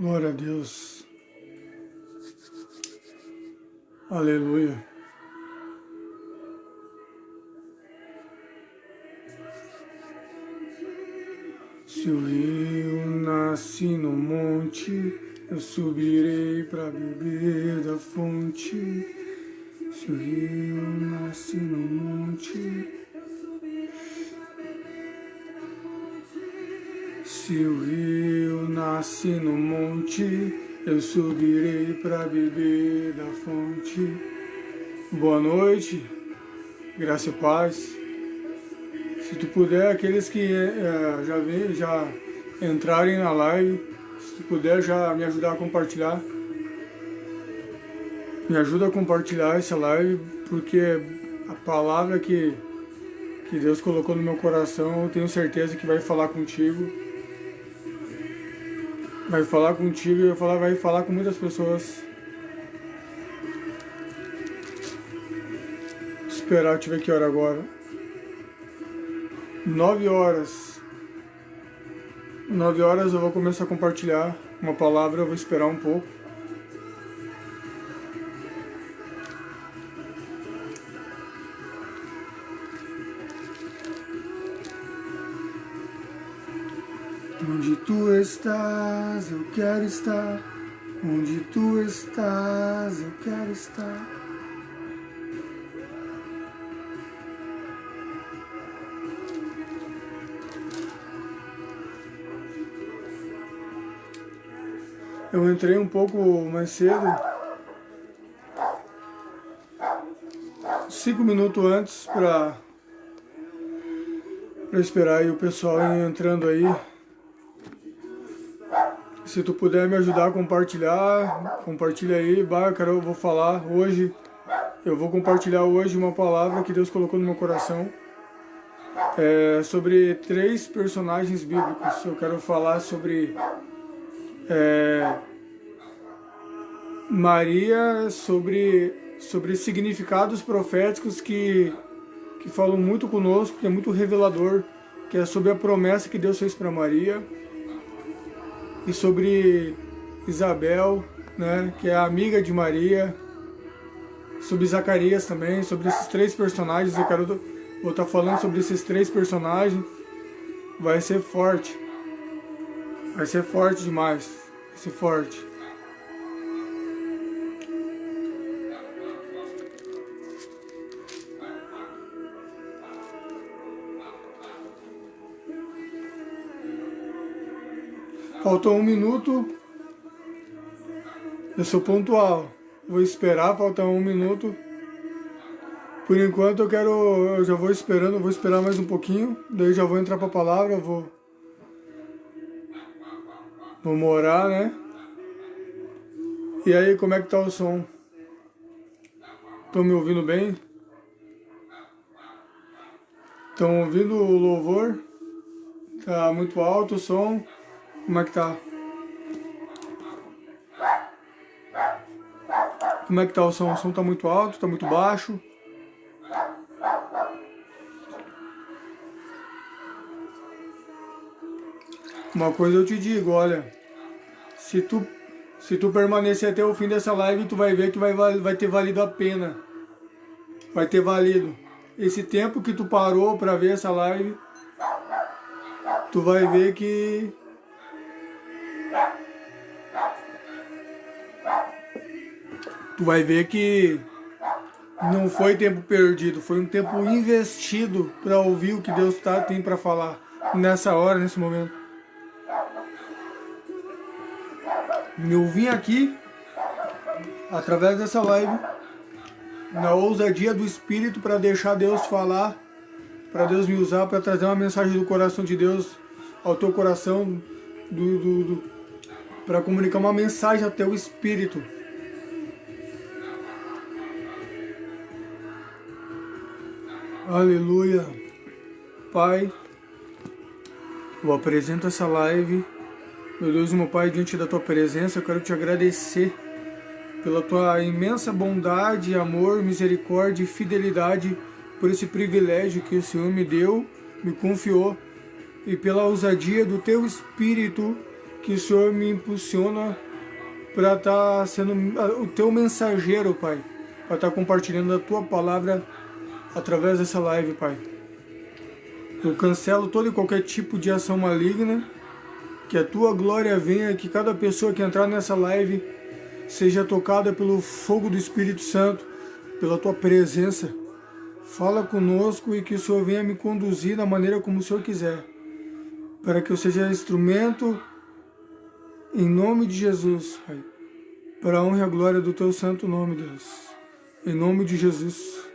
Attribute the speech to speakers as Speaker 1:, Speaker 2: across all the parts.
Speaker 1: Glória a Deus. Aleluia. Se o rio nasce no monte, eu subirei para beber da fonte. Se o rio nasce no monte, se o rio nasce no monte, eu subirei para beber da fonte. Boa noite, graça e paz. Se tu puder, aqueles que já entrarem na live, se tu puder já me ajudar a compartilhar. Me ajuda a compartilhar essa live, porque a palavra que Deus colocou no meu coração, eu tenho certeza que vai falar contigo. Vai falar contigo e vai falar com muitas pessoas. Esperar, deixa eu ver que hora agora. 9 horas. 9 horas eu vou começar a compartilhar uma palavra, eu vou esperar um pouco. Onde tu estás, eu quero estar. Onde tu estás, eu quero estar. Eu entrei um pouco mais cedo, 5 minutos antes para esperar aí o pessoal entrando aí. Se tu puder me ajudar a compartilhar, compartilha aí. Eu vou falar hoje, eu vou compartilhar hoje uma palavra que Deus colocou no meu coração. Sobre 3 personagens bíblicos. Eu quero falar sobre Maria, sobre significados proféticos que falam muito conosco, que é muito revelador, que é sobre a promessa que Deus fez para Maria. E sobre Isabel, né, que é a amiga de Maria, sobre Zacarias também, sobre esses 3 personagens. Vou estar falando sobre esses 3 personagens. Vai ser forte demais, vai ser forte. Faltou 1 minuto, eu sou pontual, vou esperar, falta 1 minuto. Por enquanto eu já vou esperando, vou esperar mais um pouquinho, daí já vou entrar para a palavra, vou orar, né? E aí, como é que tá o som? Estão me ouvindo bem? Estão ouvindo o louvor? Tá muito alto o som? Como é que tá? Como é que tá o som? O som tá muito alto? Tá muito baixo? Uma coisa eu te digo, olha, se tu permanecer até o fim dessa live, tu vai ver que vai ter valido a pena. Vai ter valido. Esse tempo que tu parou para ver essa live, tu vai ver que não foi tempo perdido, foi um tempo investido para ouvir o que Deus tem para falar nessa hora, nesse momento. Eu vim aqui, através dessa live, na ousadia do Espírito, para deixar Deus falar, para Deus me usar, para trazer uma mensagem do coração de Deus ao teu coração, para comunicar uma mensagem ao teu espírito. Aleluia. Pai, eu apresento essa live, meu Deus e meu Pai, diante da tua presença. Eu quero te agradecer pela tua imensa bondade, amor, misericórdia e fidelidade, por esse privilégio que o Senhor me deu, me confiou, e pela ousadia do teu Espírito que o Senhor me impulsiona para estar sendo o teu mensageiro, Pai, para estar compartilhando a tua palavra através dessa live, Pai. Eu cancelo todo e qualquer tipo de ação maligna, que a tua glória venha, que cada pessoa que entrar nessa live seja tocada pelo fogo do Espírito Santo, pela tua presença. Fala conosco e que o Senhor venha me conduzir da maneira como o Senhor quiser, para que eu seja instrumento, em nome de Jesus, Pai, para a honra e a glória do teu santo nome, Deus. Em nome de Jesus.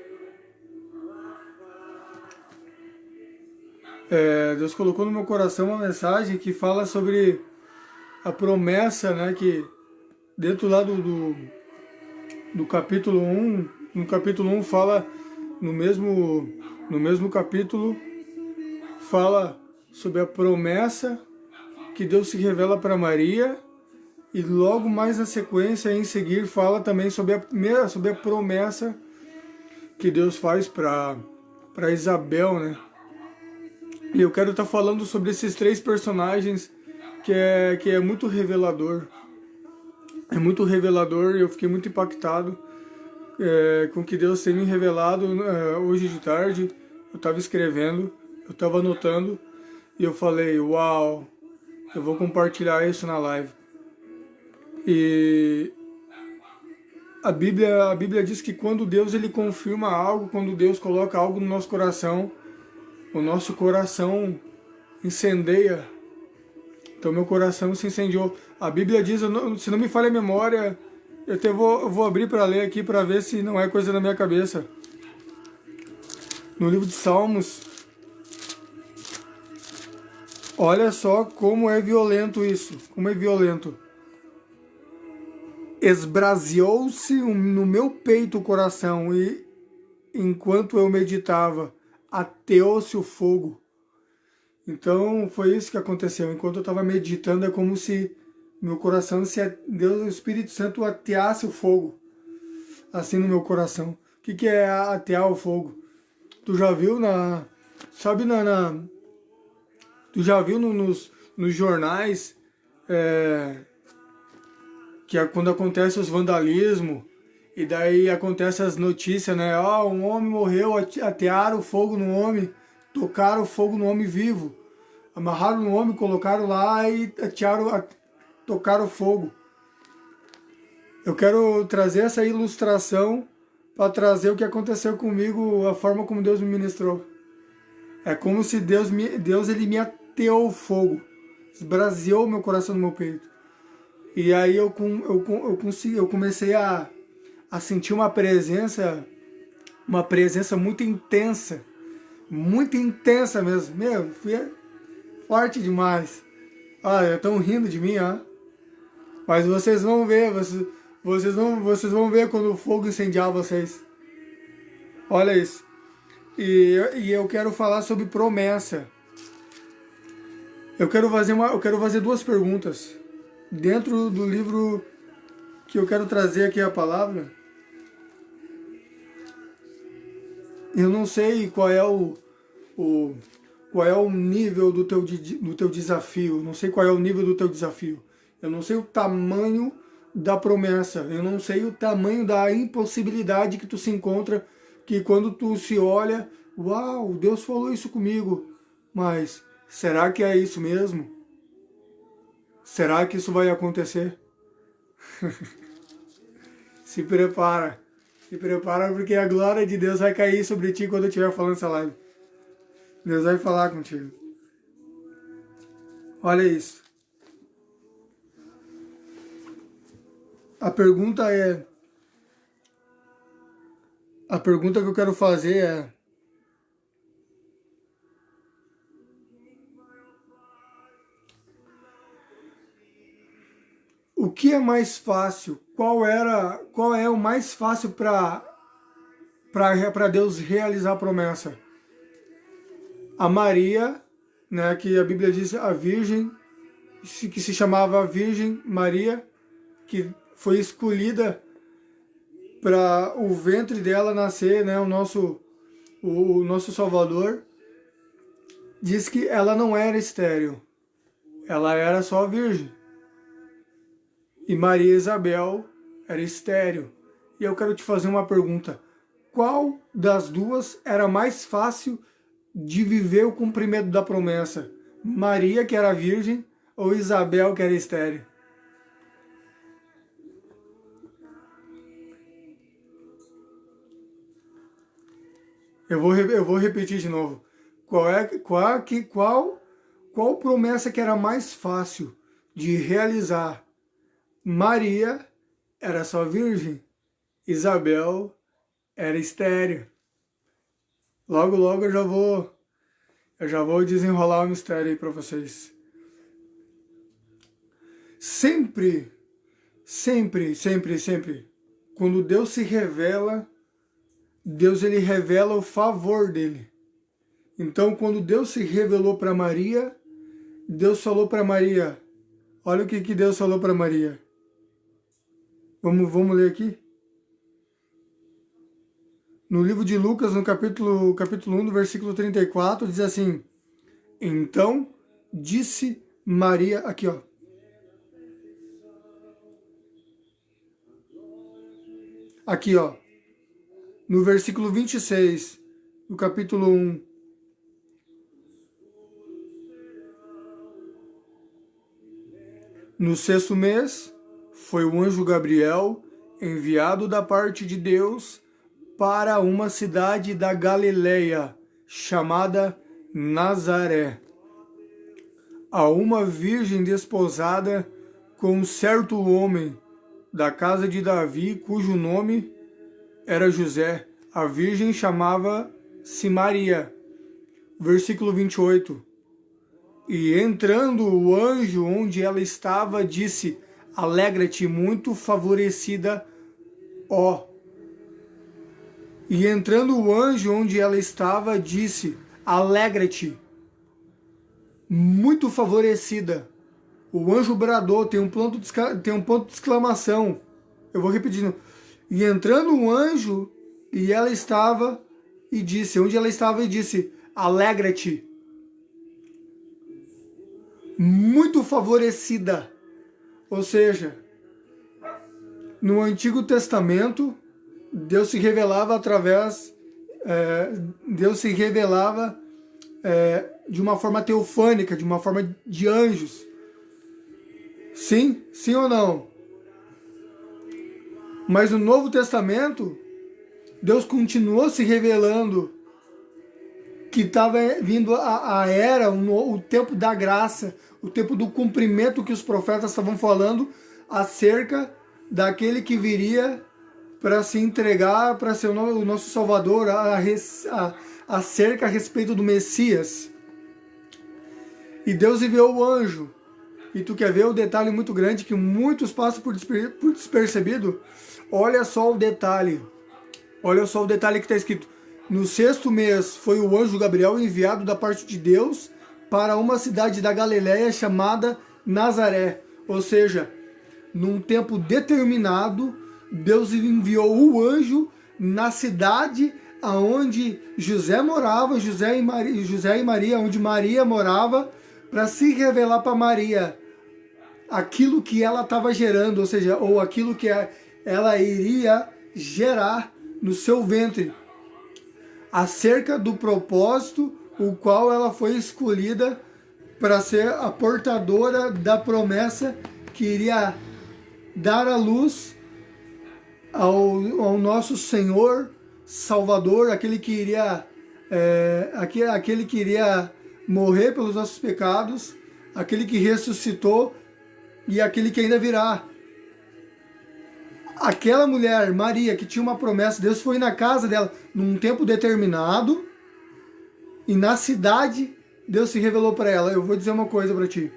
Speaker 1: Deus colocou no meu coração uma mensagem que fala sobre a promessa, né, que dentro lá do capítulo 1, no capítulo 1 fala, no mesmo capítulo, fala sobre a promessa que Deus se revela para Maria, e logo mais na sequência, em seguir, fala também sobre a promessa que Deus faz para Isabel, né? E eu quero estar falando sobre esses três personagens que é muito revelador. É muito revelador e eu fiquei muito impactado com o que Deus tem me revelado hoje de tarde. Eu estava escrevendo, eu estava anotando e eu falei, uau, eu vou compartilhar isso na live. E a Bíblia diz que quando Deus ele confirma algo, quando Deus coloca algo no nosso coração, o nosso coração incendeia. Então meu coração se incendiou. A Bíblia diz, se não me falha a memória, eu até vou abrir para ler aqui para ver se não é coisa da minha cabeça. No livro de Salmos, olha só como é violento isso, como é violento. Esbraseou-se no meu peito o coração e, enquanto eu meditava, ateou-se o fogo. Então foi isso que aconteceu. Enquanto eu estava meditando, é como se meu coração, Deus, o Espírito Santo, ateasse o fogo, assim no meu coração. O que é atear o fogo? Tu já viu tu já viu nos jornais que é quando acontece os vandalismos, e daí acontece as notícias, né? Um homem morreu, atearam o fogo no homem, tocaram o fogo no homem vivo, amarraram no homem, colocaram lá e tocaram o fogo. Eu quero trazer essa ilustração para trazer o que aconteceu comigo, a forma como Deus me ministrou. É como se Deus ele me ateou o fogo, esbraseou meu coração no meu peito. E aí eu comecei a sentir uma presença muito intensa mesmo. Meu, foi forte demais. Olha, estão rindo de mim, ó. Mas vocês vão ver, vocês vão ver quando o fogo incendiar vocês. Olha isso. E eu quero falar sobre promessa. Eu quero fazer duas perguntas. Dentro do livro que eu quero trazer aqui a palavra, eu não sei qual é o nível do teu desafio, não sei qual é o nível do teu desafio, eu não sei o tamanho da promessa, eu não sei o tamanho da impossibilidade que tu se encontra, que quando tu se olha, uau, Deus falou isso comigo, mas será que é isso mesmo? Será que isso vai acontecer? Se prepara porque a glória de Deus vai cair sobre ti quando eu estiver falando essa live. Deus vai falar contigo. Olha isso. A pergunta que eu quero fazer é: o que é mais fácil? Qual é o mais fácil para Deus realizar a promessa? A Maria, né, que a Bíblia diz a Virgem, que se chamava Virgem Maria, que foi escolhida para o ventre dela nascer, né, o nosso Salvador, diz que ela não era estéril, ela era só virgem. e Maria Isabel era estéril. E eu quero te fazer uma pergunta. Qual das duas era mais fácil de viver o cumprimento da promessa? Maria, que era virgem, ou Isabel, que era estéril? Eu vou repetir de novo. Qual promessa que era mais fácil de realizar? Maria era só virgem, Isabel era estéril. Logo, logo eu já vou desenrolar o mistério aí para vocês. Sempre, quando Deus se revela, Deus ele revela o favor dele. Então, quando Deus se revelou para Maria, Deus falou para Maria, olha o que Deus falou para Maria. Vamos ler aqui? No livro de Lucas, no capítulo 1, no versículo 34, diz assim, então disse Maria, aqui ó, no versículo 26, do capítulo 1, no 6º mês, foi o anjo Gabriel, enviado da parte de Deus, para uma cidade da Galileia, chamada Nazaré, a uma virgem desposada com um certo homem da casa de Davi, cujo nome era José. A virgem chamava-se Maria. Versículo 28. E entrando o anjo onde ela estava, disse, alegra-te, muito favorecida, ó. E entrando o anjo onde ela estava, disse, alegra-te, muito favorecida. O anjo bradou, tem um ponto de exclamação. Eu vou repetindo. E entrando o anjo, e ela estava, e disse, onde ela estava, e disse, alegra-te, muito favorecida. Ou seja, no Antigo Testamento, Deus se revelava de uma forma teofânica, de uma forma de anjos. Sim? Sim ou não? Mas no Novo Testamento, Deus continuou se revelando que estava vindo a era, o tempo da graça, o tempo do cumprimento que os profetas estavam falando acerca daquele que viria para se entregar, para ser o nosso Salvador, acerca a respeito do Messias. E Deus enviou o anjo. E tu quer ver o detalhe muito grande que muitos passam por despercebido? Olha só o detalhe. Olha só o detalhe que está escrito. No 6º mês foi o anjo Gabriel enviado da parte de Deus para uma cidade da Galileia chamada Nazaré. Ou seja, num tempo determinado, Deus enviou o anjo na cidade aonde José morava, José e Maria, onde Maria morava, para se revelar para Maria aquilo que ela estava gerando, ou seja, ou aquilo que ela iria gerar no seu ventre, acerca do propósito o qual ela foi escolhida para ser a portadora da promessa que iria dar à luz ao nosso Senhor Salvador, aquele que iria morrer pelos nossos pecados, aquele que ressuscitou e aquele que ainda virá. Aquela mulher, Maria, que tinha uma promessa, Deus foi na casa dela num tempo determinado e na cidade Deus se revelou para ela. Eu vou dizer uma coisa para ti.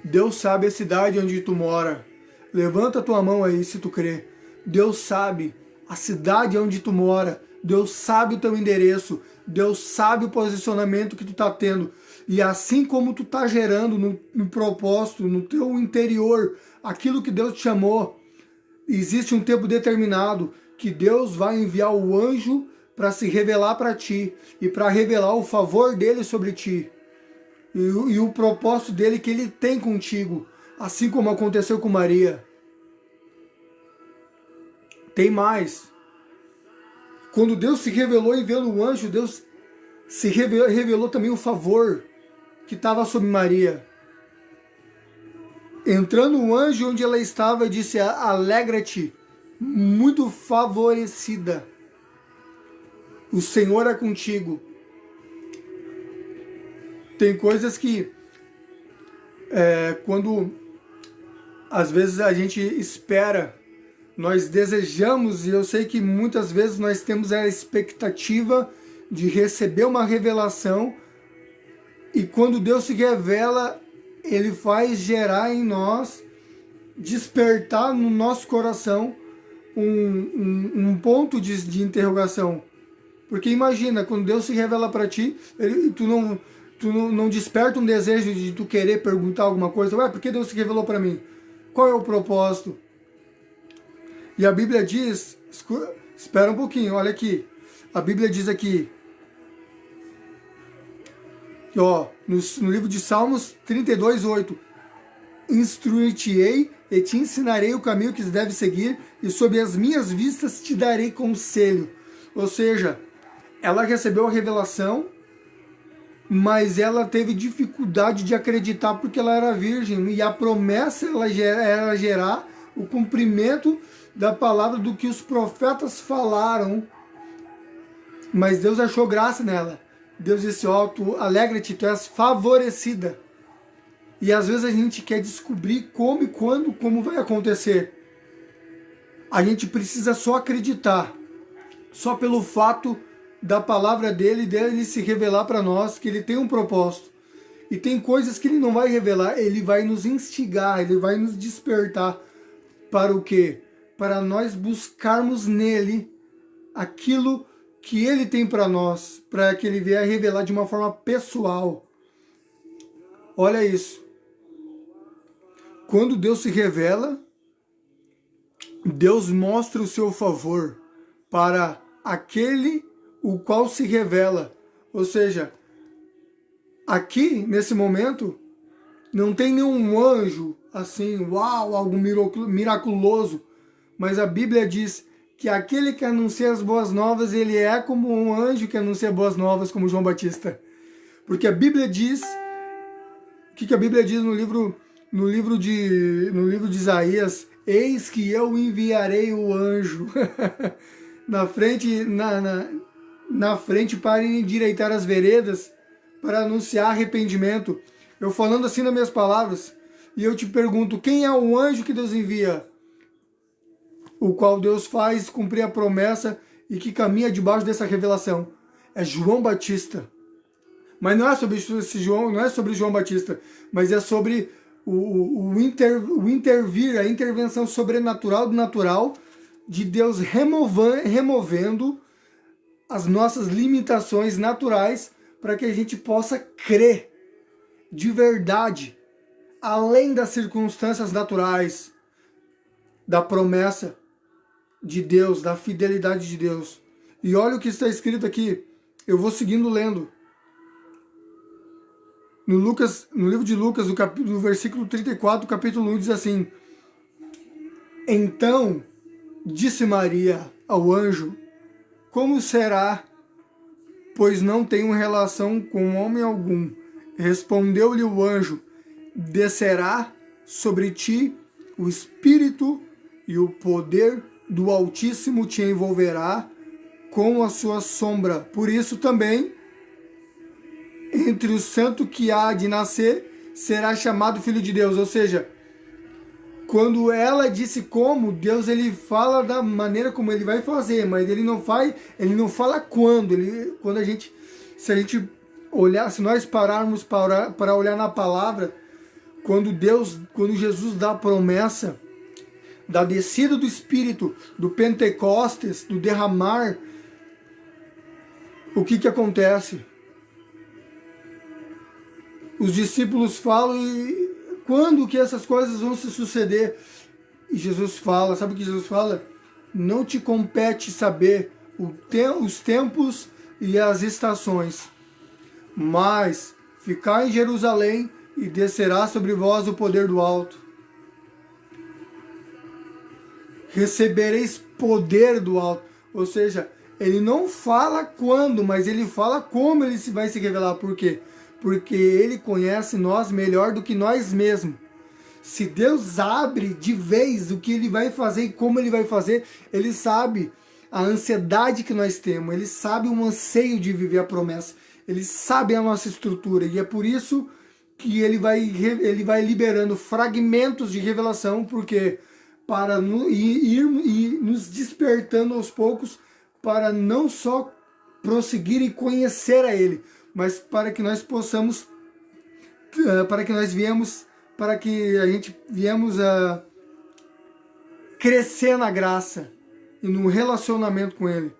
Speaker 1: Deus sabe a cidade onde tu mora. Levanta a tua mão aí se tu crê. Deus sabe a cidade onde tu mora. Deus sabe o teu endereço. Deus sabe o posicionamento que tu tá tendo. E assim como tu tá gerando no propósito, no teu interior, aquilo que Deus te chamou, existe um tempo determinado que Deus vai enviar o anjo para se revelar para ti e para revelar o favor dele sobre ti e o propósito dele que ele tem contigo, assim como aconteceu com Maria. Tem mais. Quando Deus se revelou enviando o anjo, Deus se revelou também o favor que estava sobre Maria. Entrando o anjo onde ela estava, disse: alegra-te, muito favorecida. O Senhor é contigo. Tem coisas que, quando às vezes a gente espera, nós desejamos, e eu sei que muitas vezes nós temos a expectativa de receber uma revelação, e quando Deus se revela, Ele faz gerar em nós, despertar no nosso coração um ponto de interrogação. Porque imagina, quando Deus se revela para ti, tu não desperta um desejo de tu querer perguntar alguma coisa. Ué, por que Deus se revelou para mim? Qual é o propósito? E a Bíblia diz, espera um pouquinho, olha aqui. A Bíblia diz aqui, ó, no livro de Salmos 32:8, instruir-te-ei e te ensinarei o caminho que deve seguir, e sob as minhas vistas te darei conselho. Ou seja, ela recebeu a revelação, mas ela teve dificuldade de acreditar porque ela era virgem, e a promessa era gerar o cumprimento da palavra do que os profetas falaram, mas Deus achou graça nela. Deus disse: ó, tu alegra-te, tu és favorecida. E às vezes a gente quer descobrir como e quando, como vai acontecer. A gente precisa só acreditar, só pelo fato da palavra dele se revelar para nós, que ele tem um propósito. E tem coisas que ele não vai revelar, ele vai nos instigar, ele vai nos despertar para o quê? Para nós buscarmos nele aquilo que ele tem para nós, para que ele venha revelar de uma forma pessoal. Olha isso. Quando Deus se revela, Deus mostra o seu favor para aquele o qual se revela. Ou seja, aqui, nesse momento, não tem nenhum anjo assim, uau, algo miraculoso, mas a Bíblia diz que aquele que anuncia as boas novas, ele é como um anjo que anuncia boas novas, como João Batista. Porque a Bíblia diz, o que a Bíblia diz no livro de Isaías? Eis que eu enviarei o anjo na frente para endireitar as veredas, para anunciar arrependimento. Eu falando assim nas minhas palavras, e eu te pergunto, quem é o anjo que Deus envia? O qual Deus faz cumprir a promessa e que caminha debaixo dessa revelação. É João Batista. Mas não é sobre esse João, não é sobre João Batista, mas é sobre o intervir, a intervenção sobrenatural do natural de Deus removendo as nossas limitações naturais para que a gente possa crer de verdade, além das circunstâncias naturais, da promessa de Deus, da fidelidade de Deus. E olha o que está escrito aqui, eu vou seguindo lendo. No livro de Lucas, no versículo 34, capítulo 1, diz assim: então disse Maria ao anjo: como será, pois não tenho relação com homem algum? Respondeu-lhe o anjo: descerá sobre ti o Espírito, e o poder do Altíssimo te envolverá com a sua sombra. Por isso também, entre o santo que há de nascer, será chamado Filho de Deus. Ou seja, quando ela disse como, Deus ele fala da maneira como ele vai fazer, mas ele não fala quando. Se a gente olhar, se nós pararmos para olhar na palavra, quando Jesus dá a promessa da descida do Espírito, do Pentecostes, do derramar, o que acontece? Os discípulos falam, e quando que essas coisas vão se suceder? E Jesus fala, sabe o que Jesus fala? Não te compete saber os tempos e as estações, mas ficai em Jerusalém e descerá sobre vós o poder do alto. recebereis poder do alto. Ou seja, ele não fala quando, mas ele fala como ele vai se revelar. Por quê? Porque ele conhece nós melhor do que nós mesmos. Se Deus abre de vez o que ele vai fazer e como ele vai fazer, ele sabe a ansiedade que nós temos, ele sabe o anseio de viver a promessa, ele sabe a nossa estrutura, e é por isso que ele vai liberando fragmentos de revelação, porque para ir nos despertando aos poucos, para não só prosseguir e conhecer a ele, mas para que nós possamos, para que a gente viemos a crescer na graça e no relacionamento com ele.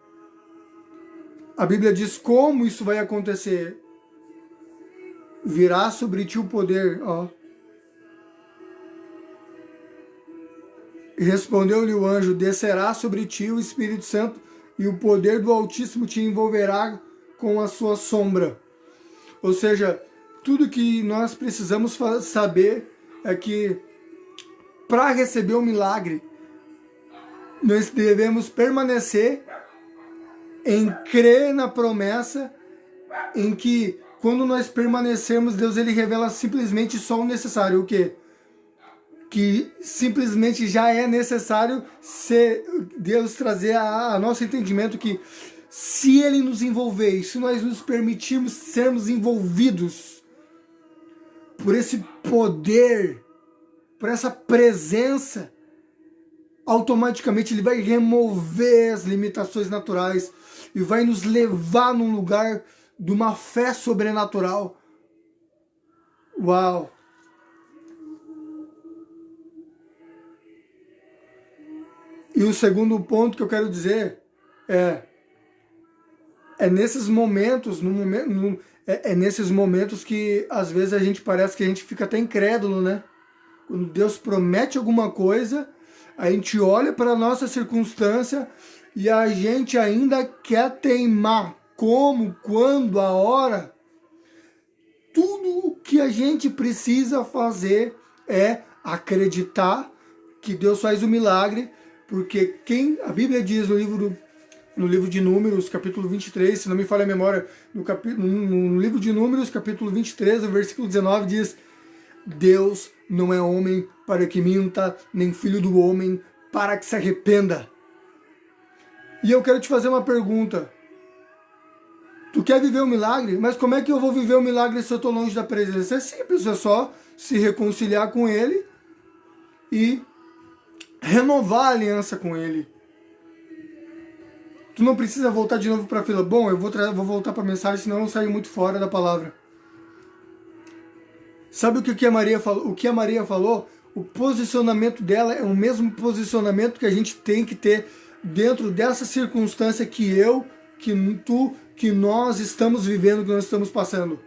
Speaker 1: A Bíblia diz como isso vai acontecer. Virá sobre ti o poder, ó. E respondeu-lhe o anjo: descerá sobre ti o Espírito Santo, e o poder do Altíssimo te envolverá com a sua sombra. Ou seja, tudo que nós precisamos saber é que para receber o milagre, nós devemos permanecer em crer na promessa, em que quando nós permanecermos, Deus ele revela simplesmente só o necessário. O quê? Que simplesmente já é necessário Deus trazer a nosso entendimento que se ele nos envolver, e se nós nos permitirmos sermos envolvidos por esse poder, por essa presença, automaticamente ele vai remover as limitações naturais e vai nos levar num lugar de uma fé sobrenatural. Uau! E o segundo ponto que eu quero dizer é nesses momentos, é nesses momentos que às vezes a gente parece que a gente fica até incrédulo, né? Quando Deus promete alguma coisa, a gente olha para a nossa circunstância e a gente ainda quer teimar. Como, quando, a hora. Tudo o que a gente precisa fazer é acreditar que Deus faz o milagre, porque a Bíblia diz no livro de Números, capítulo 23, se não me falha a memória, no livro de Números, capítulo 23, o versículo 19 diz: Deus não é homem para que minta, nem filho do homem para que se arrependa. E eu quero te fazer uma pergunta. Tu quer viver um milagre? Mas como é que eu vou viver um milagre se eu estou longe da presença? É simples, é só se reconciliar com ele e renovar a aliança com ele. Tu não precisa voltar de novo para a fila. Bom, eu vou voltar para a mensagem, senão eu saio muito fora da palavra. Sabe o que a Maria falou? O que a Maria falou? O posicionamento dela é o mesmo posicionamento que a gente tem que ter dentro dessa circunstância que eu, que tu, que nós estamos vivendo, que nós estamos passando.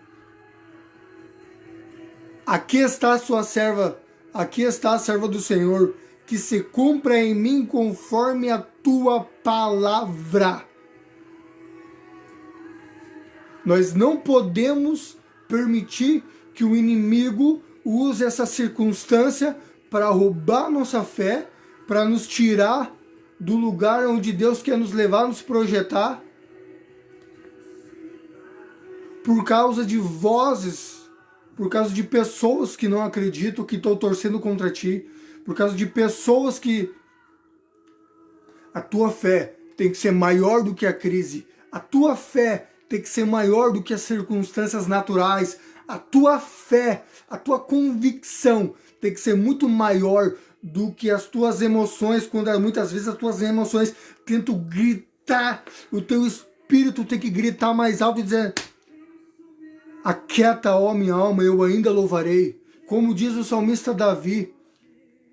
Speaker 1: Aqui está a sua serva, aqui está a serva do Senhor, que se cumpra em mim conforme a tua palavra. Nós não podemos permitir que o inimigo use essa circunstância para roubar nossa fé, para nos tirar do lugar onde Deus quer nos levar, nos projetar, por causa de vozes, por causa de pessoas que não acreditam, que estão torcendo contra ti, por causa de pessoas que... A tua fé tem que ser maior do que a crise, a tua fé tem que ser maior do que as circunstâncias naturais, a tua fé, a tua convicção tem que ser muito maior do que as tuas emoções, quando muitas vezes as tuas emoções tentam gritar, o teu espírito tem que gritar mais alto e dizer: aquieta, ó minha alma, eu ainda louvarei. Como diz o salmista Davi: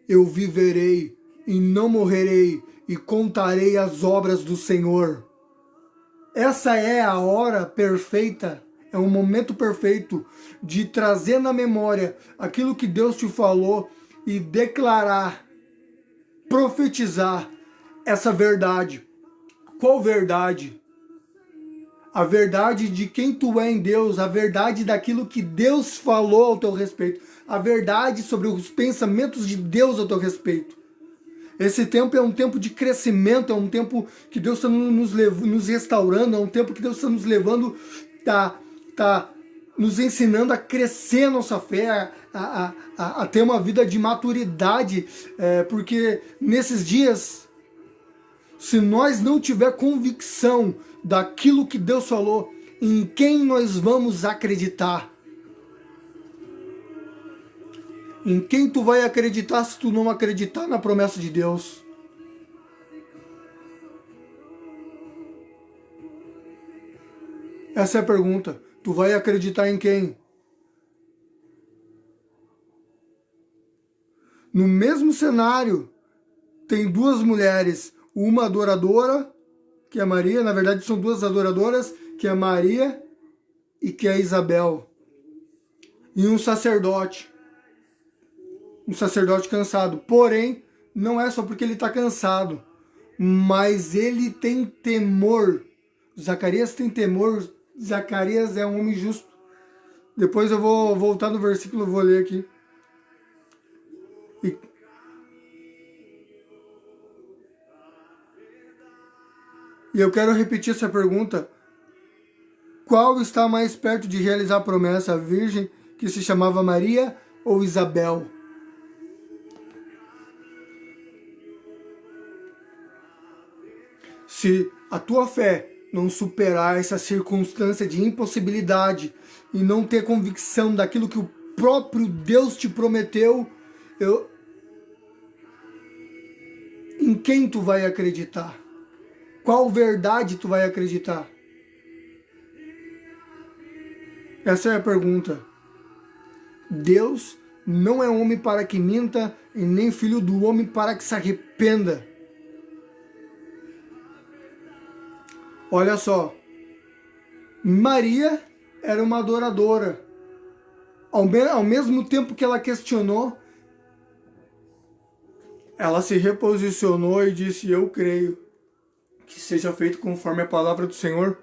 Speaker 1: eu viverei e não morrerei, e contarei as obras do Senhor. Essa é a hora perfeita, é um momento perfeito de trazer na memória aquilo que Deus te falou e declarar, profetizar essa verdade. Qual verdade? A verdade de quem tu é em Deus, a verdade daquilo que Deus falou ao teu respeito, a verdade sobre os pensamentos de Deus ao teu respeito. Esse tempo é um tempo de crescimento, é um tempo que Deus está nos restaurando, é um tempo que Deus está nos levando, tá nos ensinando a crescer nossa fé, a ter uma vida de maturidade, porque nesses dias, se nós não tiver convicção daquilo que Deus falou, em quem nós vamos acreditar? Em quem tu vai acreditar se tu não acreditar na promessa de Deus? Essa é a pergunta. Tu vai acreditar em quem? No mesmo cenário, tem duas mulheres, uma adoradora, que é Maria, na verdade são duas adoradoras, que é Maria e que é Isabel. E um sacerdote cansado. Porém, não é só porque ele está cansado, mas ele tem temor. Zacarias tem temor. Zacarias é um homem justo. Depois eu vou voltar no versículo, vou ler aqui. E eu quero repetir essa pergunta. Qual está mais perto de realizar a promessa, a virgem que se chamava Maria ou Isabel? Se a tua fé não superar essa circunstância de impossibilidade e não ter convicção daquilo que o próprio Deus te prometeu, em quem tu vai acreditar? Qual verdade tu vai acreditar? Essa é a pergunta. Deus não é homem para que minta, e nem filho do homem para que se arrependa. Olha só, Maria era uma adoradora. Ao mesmo tempo que ela questionou, ela se reposicionou e disse: eu creio que seja feito conforme a palavra do Senhor.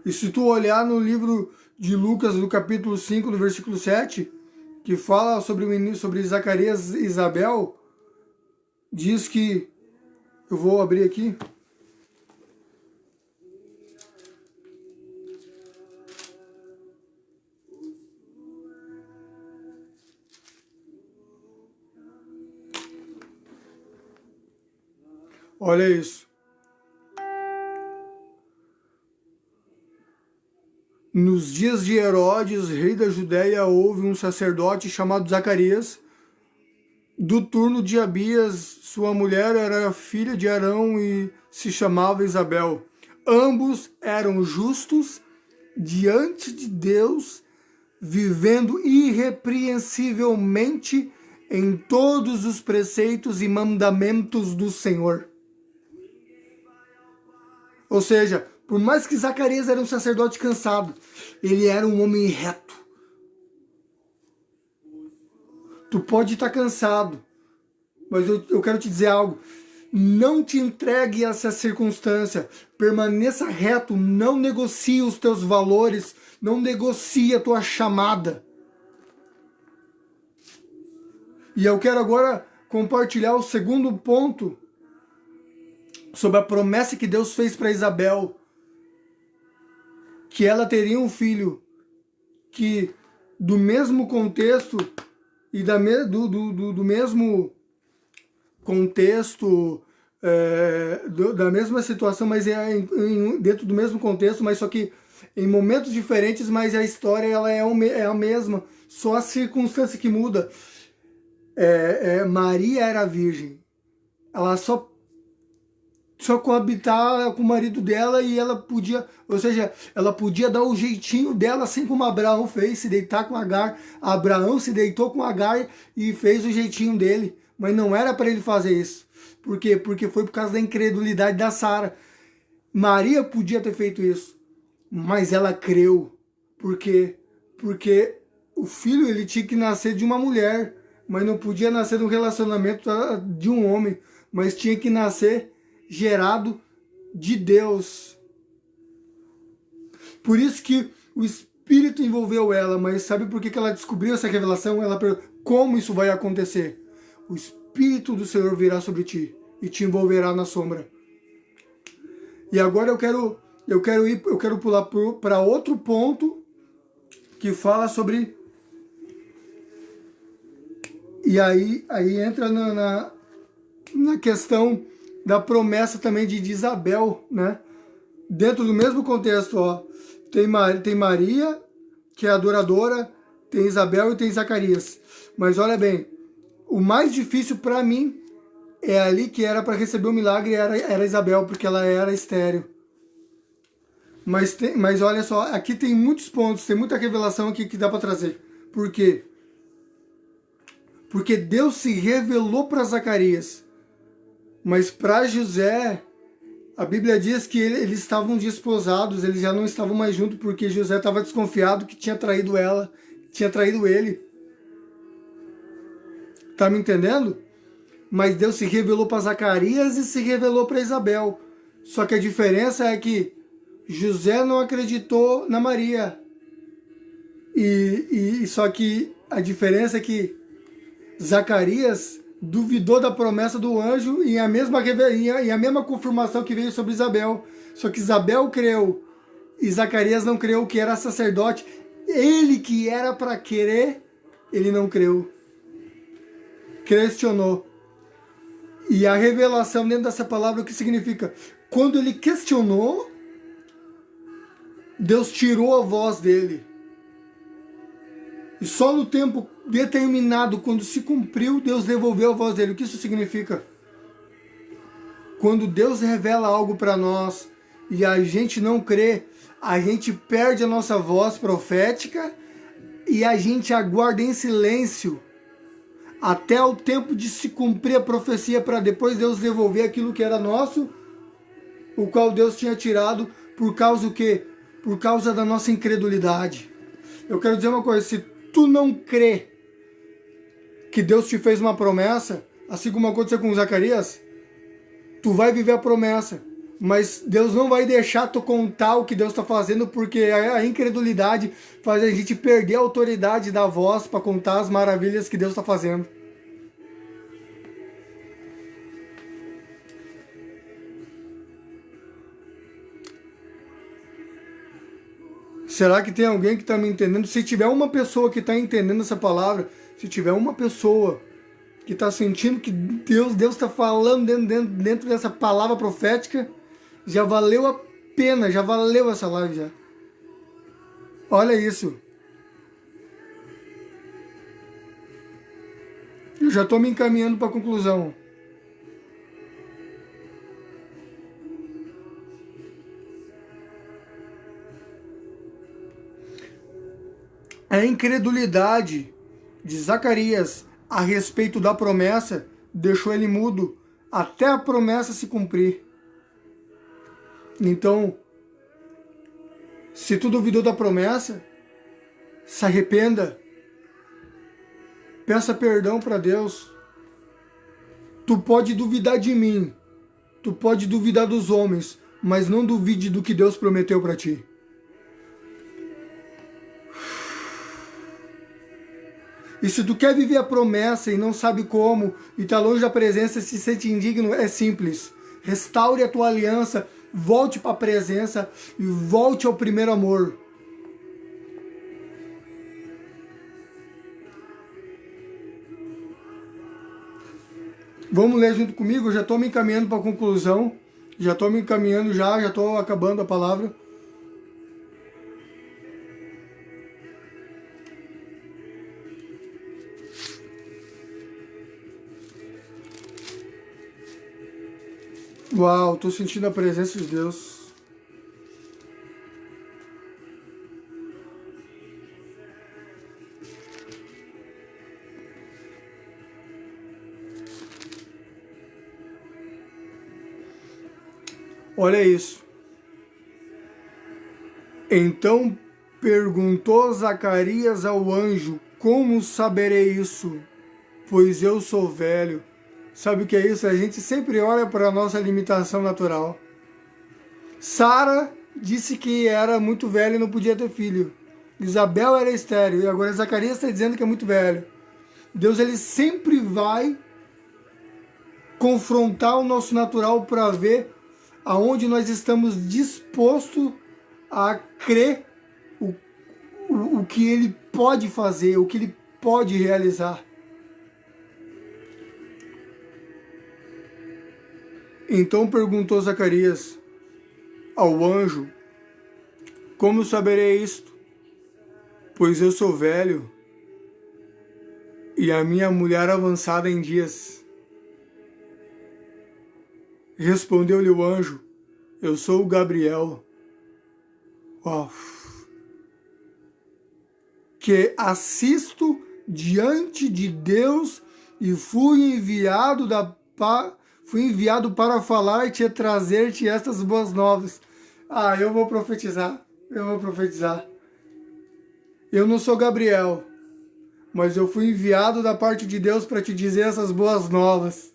Speaker 1: E se tu olhar no livro de Lucas, no capítulo 5, no versículo 7, que fala sobre Zacarias e Isabel, diz que, eu vou abrir aqui, olha isso. Nos dias de Herodes, rei da Judéia, houve um sacerdote chamado Zacarias, do turno de Abias. Sua mulher era filha de Arão e se chamava Isabel. Ambos eram justos diante de Deus, vivendo irrepreensivelmente em todos os preceitos e mandamentos do Senhor. Ou seja, por mais que Zacarias era um sacerdote cansado, ele era um homem reto. Tu pode estar cansado, mas eu quero te dizer algo. Não te entregue a essa circunstância. Permaneça reto, não negocie os teus valores, não negocie a tua chamada. E eu quero agora compartilhar o segundo ponto sobre a promessa que Deus fez para Isabel, que ela teria um filho que, do mesmo contexto e do mesmo contexto, da mesma situação, mas dentro do mesmo contexto, mas só que em momentos diferentes, mas a história ela é a mesma, só a circunstância que muda. Maria era virgem, ela só coabitar com o marido dela e ela podia, ou seja, ela podia dar o jeitinho dela, assim como Abraão fez, se deitar com Agar. Abraão se deitou com Agar e fez o jeitinho dele, mas não era para ele fazer isso. Por quê? Porque foi por causa da incredulidade da Sara. Maria podia ter feito isso, mas ela creu. Por quê? Porque o filho ele tinha que nascer de uma mulher, mas não podia nascer de um relacionamento de um homem, mas tinha que nascer gerado de Deus. Por isso que Espírito envolveu ela, mas sabe por que ela descobriu essa revelação? Ela perguntou, como isso vai acontecer? O Espírito do Senhor virá sobre ti e te envolverá na sombra. E agora eu quero pular para outro ponto que fala sobre... E aí entra na questão da promessa também de Isabel, né? Dentro do mesmo contexto, ó, tem Maria, que é adoradora, tem Isabel e tem Zacarias. Mas olha bem, o mais difícil para mim é ali que era para receber o milagre, era Isabel, porque ela era estéril. Mas olha só, aqui tem muitos pontos, tem muita revelação aqui que dá para trazer. Por quê? Porque Deus se revelou para Zacarias. Mas para José, a Bíblia diz que eles estavam desposados, eles já não estavam mais juntos, porque José estava desconfiado que tinha traído ela, tinha traído ele. Tá me entendendo? Mas Deus se revelou para Zacarias e se revelou para Isabel. Só que a diferença é que José não acreditou na Maria. Só que a diferença é que Zacarias duvidou da promessa do anjo e a mesma confirmação que veio sobre Isabel. Só que Isabel creu e Zacarias não creu, que era sacerdote. Ele que era para querer, ele não creu. Questionou. E a revelação dentro dessa palavra, o que significa? Quando ele questionou, Deus tirou a voz dele. E só no tempo determinado, quando se cumpriu, Deus devolveu a voz dele. O que isso significa? Quando Deus revela algo para nós e a gente não crê, a gente perde a nossa voz profética e a gente aguarda em silêncio até o tempo de se cumprir a profecia, para depois Deus devolver aquilo que era nosso, o qual Deus tinha tirado, por causa do quê? Por causa da nossa incredulidade. Eu quero dizer uma coisa, se tu não crê que Deus te fez uma promessa, assim como aconteceu com Zacarias, tu vai viver a promessa, mas Deus não vai deixar tu contar o que Deus está fazendo, porque a incredulidade faz a gente perder a autoridade da voz para contar as maravilhas que Deus está fazendo. Será que tem alguém que está me entendendo? Se tiver uma pessoa que está entendendo essa palavra, se tiver uma pessoa que está sentindo que Deus está falando dentro dessa palavra profética, já valeu a pena, já valeu essa live já. Olha isso. Eu já estou me encaminhando para a conclusão. A incredulidade de Zacarias a respeito da promessa deixou ele mudo até a promessa se cumprir. Então, se tu duvidou da promessa, se arrependa, peça perdão para Deus. Tu pode duvidar de mim, tu pode duvidar dos homens, mas não duvide do que Deus prometeu para ti. E se tu quer viver a promessa e não sabe como, e está longe da presença, se sente indigno, é simples. Restaure a tua aliança, volte para a presença e volte ao primeiro amor. Vamos ler junto comigo? Eu já estou me encaminhando para a conclusão. Já estou me encaminhando, já estou acabando a palavra. Uau, estou sentindo a presença de Deus. Olha isso. Então perguntou Zacarias ao anjo: como saberei isso? Pois eu sou velho. Sabe o que é isso? A gente sempre olha para a nossa limitação natural. Sara disse que era muito velha e não podia ter filho. Isabel era estéril e agora Zacarias está dizendo que é muito velho. Deus, ele sempre vai confrontar o nosso natural para ver aonde nós estamos dispostos a crer o que ele pode fazer, o que ele pode realizar. Então perguntou Zacarias ao anjo: como saberei isto? Pois eu sou velho e a minha mulher avançada em dias. Respondeu-lhe o anjo: eu sou o Gabriel, que assisto diante de Deus e fui enviado para falar-te e trazer-te estas boas novas. Eu vou profetizar. Eu não sou Gabriel, mas eu fui enviado da parte de Deus para te dizer essas boas novas.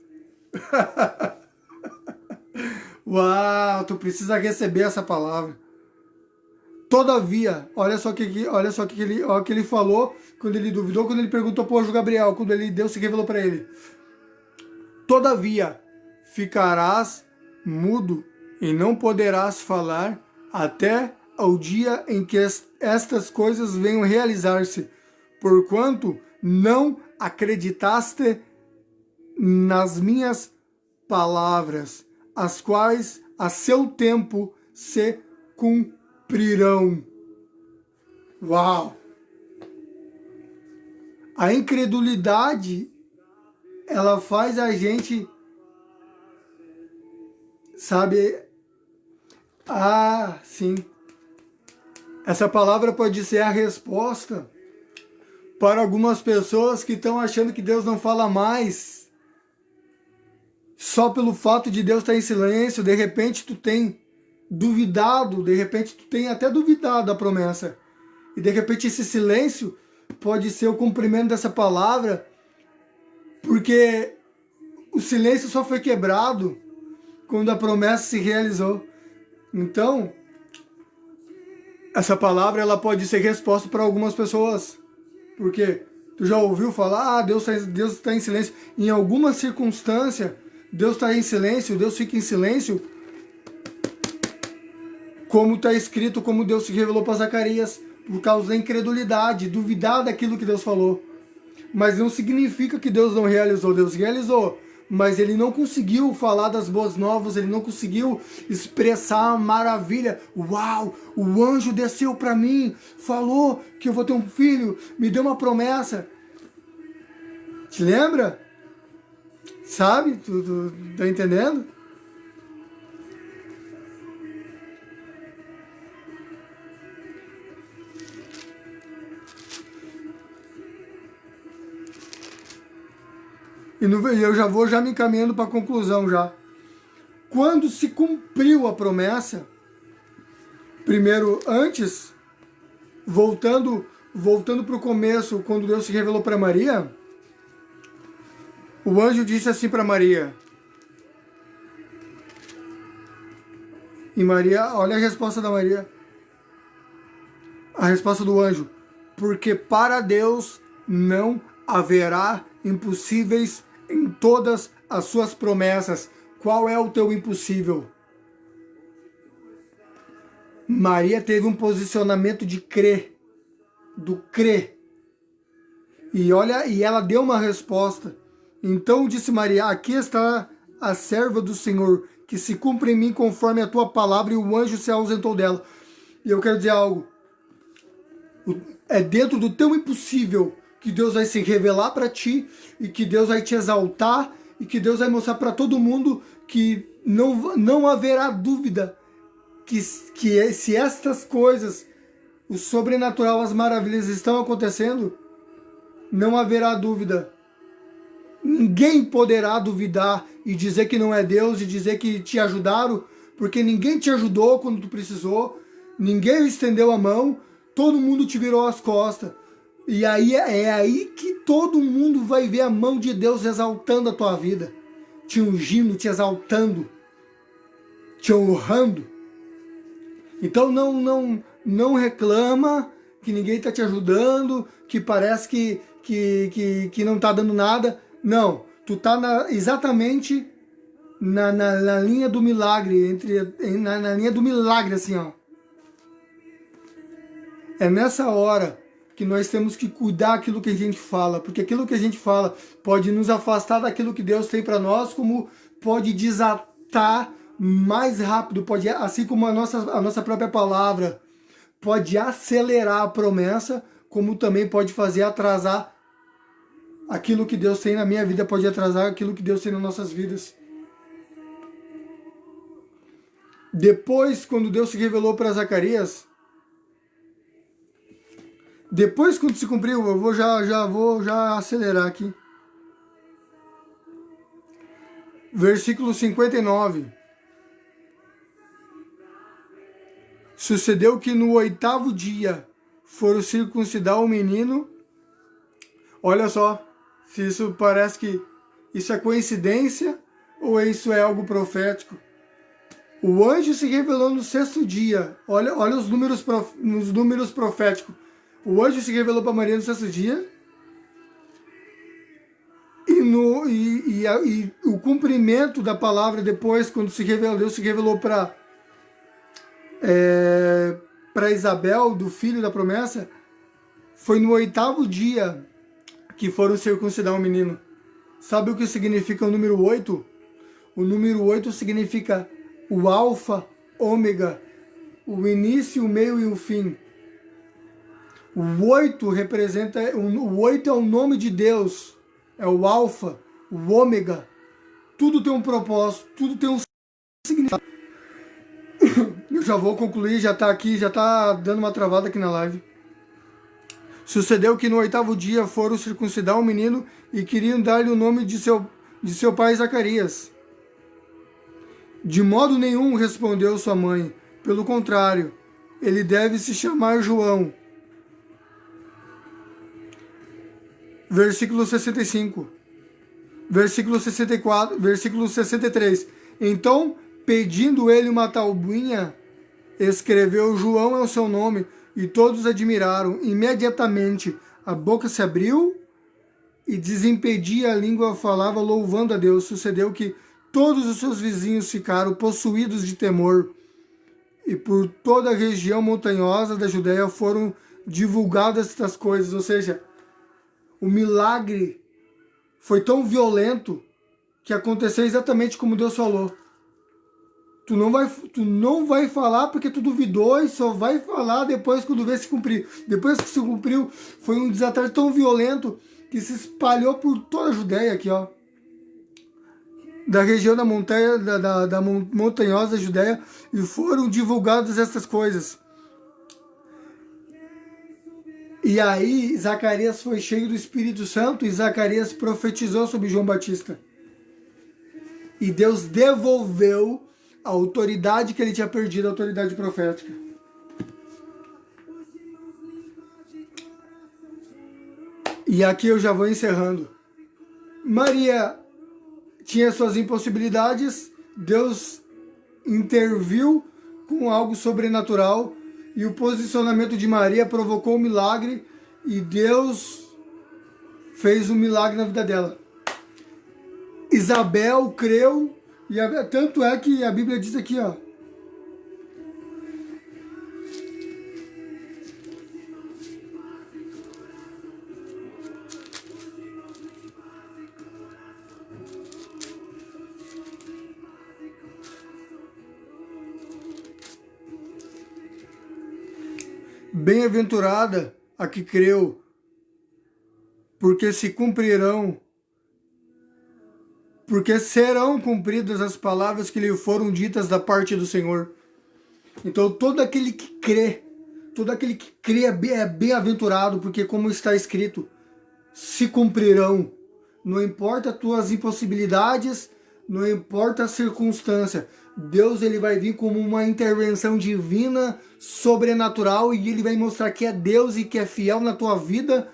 Speaker 1: Uau, tu precisa receber essa palavra. Todavia, olha só que ele falou quando ele duvidou, quando ele perguntou para o anjo Gabriel, quando Deus se revelou para ele. Todavia, ficarás mudo e não poderás falar até ao dia em que estas coisas venham realizar-se, porquanto não acreditaste nas minhas palavras, as quais a seu tempo se cumprirão. Uau! A incredulidade, ela faz a gente, sabe? Sim. Essa palavra pode ser a resposta para algumas pessoas que estão achando que Deus não fala mais. Só pelo fato de Deus estar em silêncio, de repente tu tem duvidado, de repente tu tem até duvidado da promessa. E de repente esse silêncio pode ser o cumprimento dessa palavra, porque o silêncio só foi quebrado quando a promessa se realizou. Então, essa palavra ela pode ser resposta para algumas pessoas. Porque tu já ouviu falar, Deus está em silêncio. Em alguma circunstância, Deus está em silêncio, Deus fica em silêncio. Como está escrito, como Deus se revelou para Zacarias, por causa da incredulidade, duvidar daquilo que Deus falou. Mas não significa que Deus não realizou, Deus realizou. Mas ele não conseguiu falar das boas novas, ele não conseguiu expressar a maravilha. Uau, o anjo desceu para mim, falou que eu vou ter um filho, me deu uma promessa. Te lembra? Sabe? Tu tá entendendo? E eu já vou me encaminhando para a conclusão já. Quando se cumpriu a promessa, primeiro, antes, voltando para o começo, quando Deus se revelou para Maria, o anjo disse assim para Maria. E Maria, olha a resposta da Maria. A resposta do anjo. Porque para Deus não haverá impossíveis em todas as suas promessas. Qual é o teu impossível? Maria teve um posicionamento de crer, do crer. E olha, e ela deu uma resposta. Então disse Maria: aqui está a serva do Senhor, que se cumpre em mim conforme a tua palavra, e o anjo se ausentou dela. E eu quero dizer algo. É dentro do teu impossível que Deus vai se revelar para ti, e que Deus vai te exaltar, e que Deus vai mostrar para todo mundo que não haverá dúvida que se estas coisas, o sobrenatural, as maravilhas estão acontecendo, não haverá dúvida. Ninguém poderá duvidar e dizer que não é Deus e dizer que te ajudaram, porque ninguém te ajudou quando tu precisou, ninguém estendeu a mão, todo mundo te virou as costas. E aí é aí que todo mundo vai ver a mão de Deus exaltando a tua vida, te ungindo, te exaltando, te honrando. Então não reclama que ninguém está te ajudando, que parece que não está dando nada. Não, tu está exatamente na linha do milagre, na linha do milagre, assim, ó. É nessa hora que nós temos que cuidar aquilo que a gente fala, porque aquilo que a gente fala pode nos afastar daquilo que Deus tem para nós, como pode desatar mais rápido, pode, assim como a nossa própria palavra pode acelerar a promessa, como também pode fazer atrasar aquilo que Deus tem na minha vida, pode atrasar aquilo que Deus tem nas nossas vidas. Depois, quando Deus se revelou para Zacarias, depois quando se cumpriu, eu vou já acelerar aqui. Versículo 59. Sucedeu que no 8º dia foram circuncidar o menino. Olha só, se isso parece que isso é coincidência ou isso é algo profético. O anjo se revelou no 6º dia. Olha os números proféticos. O anjo se revelou para Maria no 6º dia. E o cumprimento da palavra depois, quando se revelou, Deus se revelou para Isabel, do filho da promessa, foi no 8º dia que foram circuncidar o menino. Sabe o que significa o número 8? O número 8 significa o alfa, ômega, o início, o meio e o fim. O 8 representa, o 8 é o nome de Deus, é o alfa, o ômega. Tudo tem um propósito, tudo tem um significado. Eu já vou concluir, já está dando uma travada aqui na live. Sucedeu que no 8º dia foram circuncidar o menino e queriam dar-lhe o nome de seu pai Zacarias. De modo nenhum, respondeu sua mãe. Pelo contrário, ele deve se chamar João. Versículo 65. Versículo 64. Versículo 63. Então, pedindo ele uma tabuinha, escreveu João é o seu nome, e todos admiraram. Imediatamente a boca se abriu e desimpedia a língua, falava louvando a Deus. Sucedeu que todos os seus vizinhos ficaram possuídos de temor, e por toda a região montanhosa da Judéia foram divulgadas estas coisas. Ou seja, o milagre foi tão violento que aconteceu exatamente como Deus falou. Tu não vai falar porque tu duvidou e só vai falar depois quando vê se cumprir. Depois que se cumpriu, foi um desatar tão violento que se espalhou por toda a Judéia aqui, ó. Da região da montanha, da montanhosa Judéia, e foram divulgadas essas coisas. E aí Zacarias foi cheio do Espírito Santo e Zacarias profetizou sobre João Batista. E Deus devolveu a autoridade que ele tinha perdido, a autoridade profética. E aqui eu já vou encerrando. Maria tinha suas impossibilidades, Deus interviu com algo sobrenatural e o posicionamento de Maria provocou um milagre e Deus fez um milagre na vida dela. Isabel creu, e tanto é que a Bíblia diz aqui, ó, bem-aventurada a que creu, porque serão cumpridas as palavras que lhe foram ditas da parte do Senhor. Então todo aquele que crê é bem-aventurado, porque como está escrito, se cumprirão. Não importa as tuas impossibilidades, não importa a circunstância, Deus ele vai vir como uma intervenção divina, sobrenatural, e ele vai mostrar que é Deus e que é fiel na tua vida,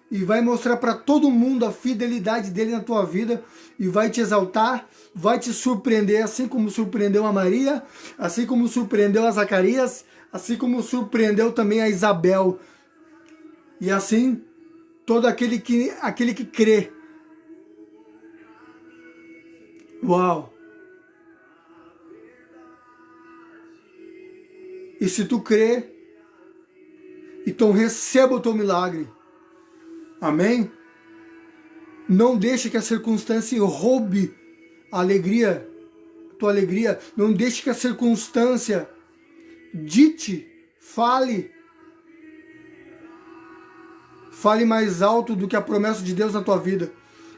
Speaker 1: e vai mostrar para todo mundo a fidelidade dele na tua vida, e vai te exaltar, vai te surpreender, assim como surpreendeu a Maria, assim como surpreendeu a Zacarias, assim como surpreendeu também a Isabel. E assim, todo aquele que crê. Uau! E se tu crê, então receba o teu milagre. Amém? Não deixe que a circunstância roube a alegria, a tua alegria. Não deixe que a circunstância dite, fale mais alto do que a promessa de Deus na tua vida.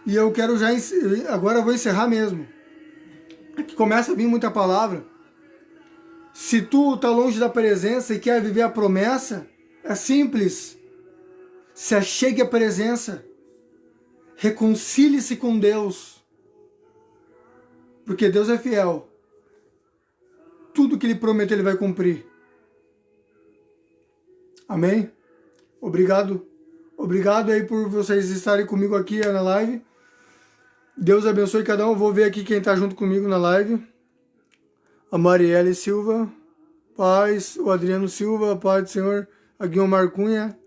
Speaker 1: E eu quero agora eu vou encerrar mesmo. Aqui começa a vir muita palavra. Se tu tá longe da presença e quer viver a promessa, é simples. Se achegue à presença. Reconcilie-se com Deus. Porque Deus é fiel. Tudo que Ele prometeu, Ele vai cumprir. Amém? Obrigado. Obrigado aí por vocês estarem comigo aqui na live. Deus abençoe cada um. Eu vou ver aqui quem está junto comigo na live. A Marielle Silva. Paz. O Adriano Silva. Paz do Senhor. A Guilmar Cunha.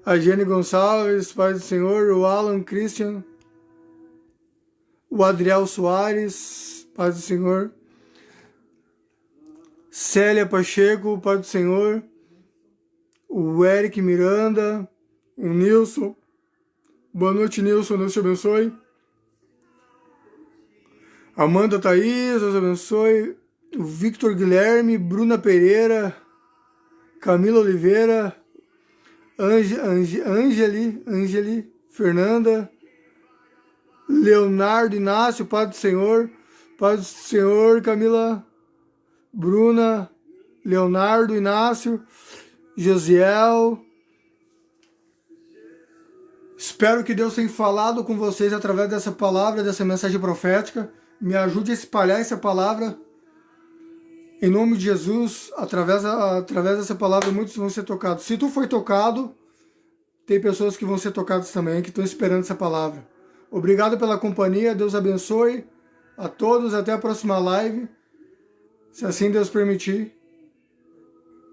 Speaker 1: A Jenny Gonçalves. Paz do Senhor. O Alan Christian. O Adriel Soares. Paz do Senhor. Célia Pacheco. Paz do Senhor. O Eric Miranda. O Nilson. Boa noite, Nilson. Deus te abençoe. Amanda Thaís. Deus abençoe. O Victor Guilherme. Bruna Pereira. Camila Oliveira. Angeli. Fernanda. Leonardo Inácio. Paz do Senhor. Paz do Senhor. Camila. Bruna. Leonardo Inácio. Josiel. Espero que Deus tenha falado com vocês através dessa palavra, dessa mensagem profética. Me ajude a espalhar essa palavra. Em nome de Jesus, através dessa palavra, muitos vão ser tocados. Se tu foi tocado, tem pessoas que vão ser tocadas também, que estão esperando essa palavra. Obrigado pela companhia. Deus abençoe a todos. Até a próxima live. Se assim Deus permitir.